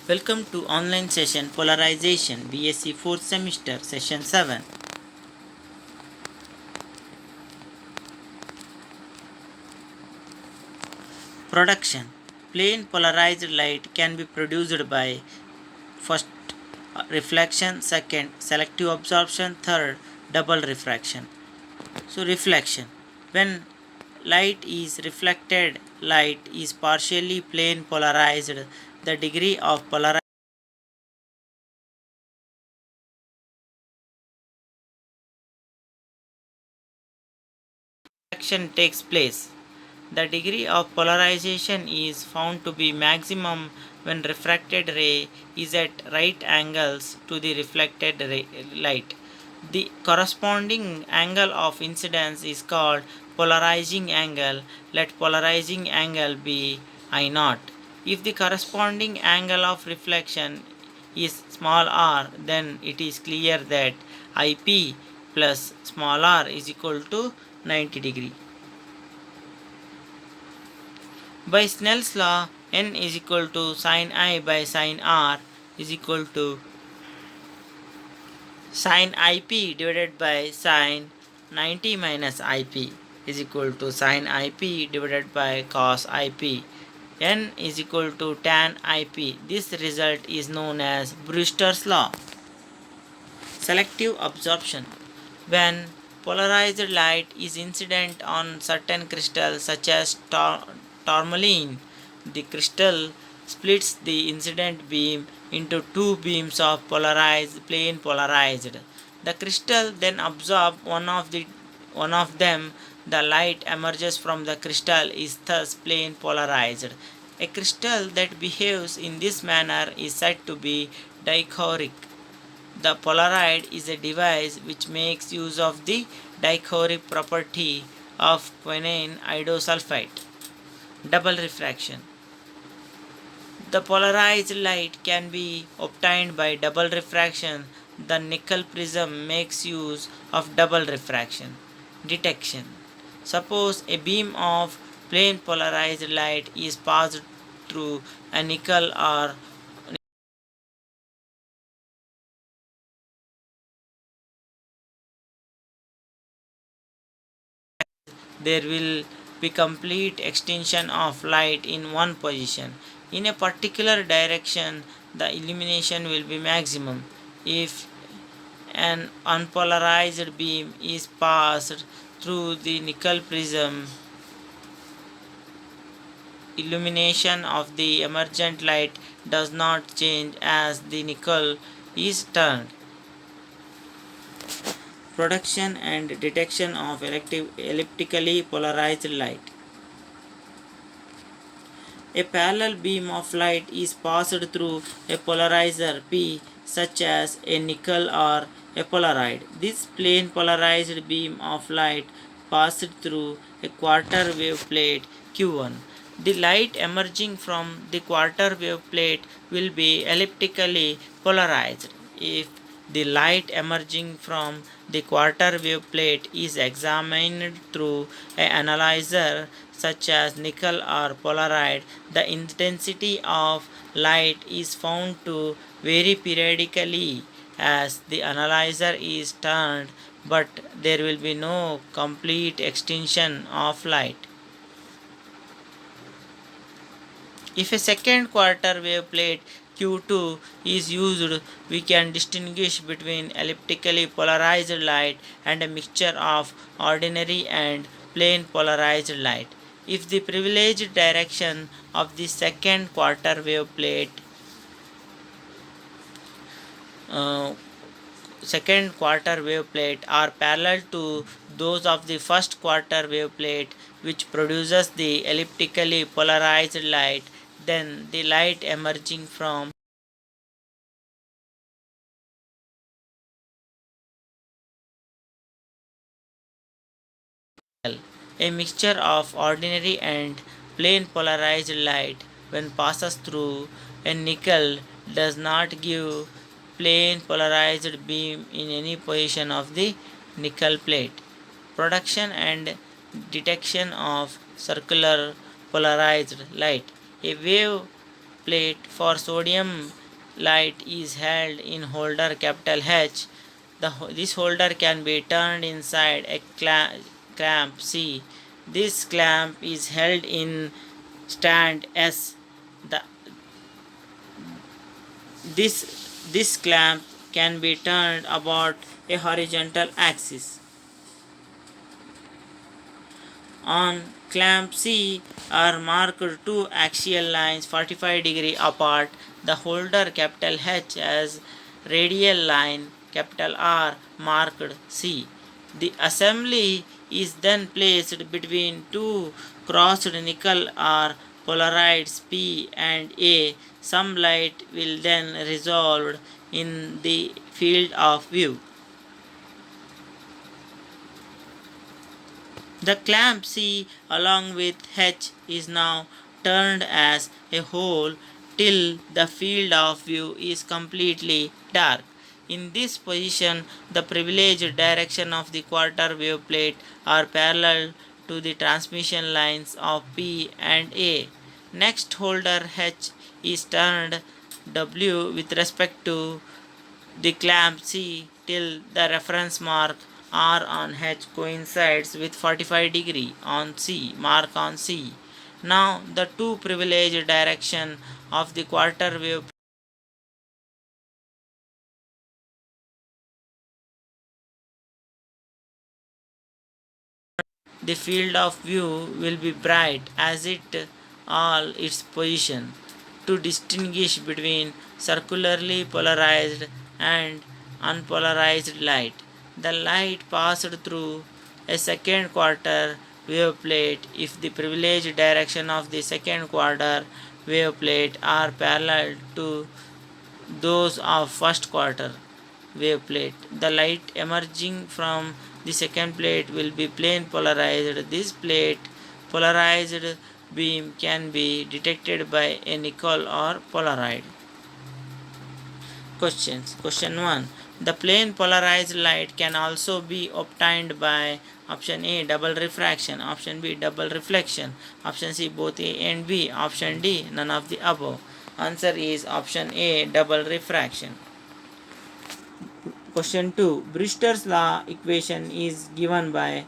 Welcome to online session Polarization BSc 4th semester session 7. Production. Plain polarized light can be produced by first reflection, second selective absorption, third double refraction. So reflection. When light is reflected, light is partially plane polarized. The degree of polarization takes place. The degree of polarization is found to be maximum when refracted ray is at right angles to the reflected light. The corresponding angle of incidence is called polarizing angle. Let polarizing angle be I naught. If the corresponding angle of reflection is small r, then it is clear that IP plus small r is equal to 90 degree. By Snell's law, n is equal to sin I by sin r is equal to sin ip divided by sin 90 minus ip is equal to sin ip divided by cos ip. N is equal to tan ip. This result is known as Brewster's law. Selective absorption. When polarized light is incident on certain crystals such as tourmaline, the crystal splits the incident beam into two beams of plane polarized. The crystal then absorbs one of them. The light emerges from the crystal is thus plane polarized. A crystal that behaves in this manner is said to be dichroic. The Polaroid is a device which makes use of the dichroic property of quinine isosulfite. Double refraction. The polarized light can be obtained by double refraction. The nickel prism makes use of double refraction. Detection. Suppose a beam of plane polarized light is passed through a nickel or there will be complete extinction of light in one position. In a particular direction, the illumination will be maximum. If an unpolarized beam is passed through the nickel prism, illumination of the emergent light does not change as the nickel is turned. Production and detection of elliptically polarized light. A parallel beam of light is passed through a polarizer P, such as a nickel or a polaroid. This plane polarized beam of light passed through a quarter wave plate Q1. The light emerging from the quarter wave plate will be elliptically polarized. If the light emerging from the quarter wave plate is examined through an analyzer such as nickel or polaroid, the intensity of light is found to vary periodically as the analyzer is turned, but there will be no complete extinction of light. If a second quarter wave plate Q2 is used, we can distinguish between elliptically polarized light and a mixture of ordinary and plane polarized light. If the privileged direction of the second quarter wave plate uh, second quarter wave plate are parallel to those of the first quarter wave plate, which produces the elliptically polarized light, then the light emerging from a mixture of ordinary and plane polarized light when passes through a nickel does not give plane polarized beam in any position of the nickel plate. Production and detection of circular polarized light. A wave plate for sodium light is held in holder capital H. This holder can be turned inside a clamp C. This clamp is held in stand S. The, this clamp can be turned about a horizontal axis. On clamp C are marked two axial lines 45 degree apart. The holder capital H has radial line capital R marked C. The assembly is then placed between two crossed nickel or polarides P and A. Some light will then resolve in the field of view. The clamp C along with H is now turned as a whole till the field of view is completely dark. In this position, the privileged direction of the quarter wave plate are parallel to the transmission lines of P and A. Next, holder H is turned W with respect to the clamp C till the reference mark R on H coincides with 45 degree on C mark on C. Now the two privileged direction of the quarter wave the field of view will be bright as it all its position. To distinguish between circularly polarized and unpolarized light, the light passed through a second quarter wave plate if the privileged direction of the second quarter wave plate are parallel to those of first quarter wave plate. The light emerging from the second plate will be plane polarized. This plate polarized beam can be detected by a nickel or polaroid. Questions. Question 1. The plane polarized light can also be obtained by option A double refraction, option B double reflection, option C both A and B, option D none of the above. Answer is option A double refraction. Question 2. Brewster's law equation is given by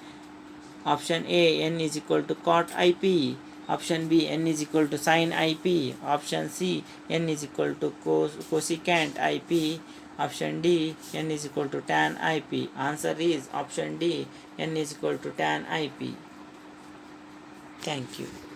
option A n is equal to cot IP, option B n is equal to sin IP, option C n is equal to cosecant IP, option D n is equal to tan IP. Answer is option D n is equal to tan IP. Thank you.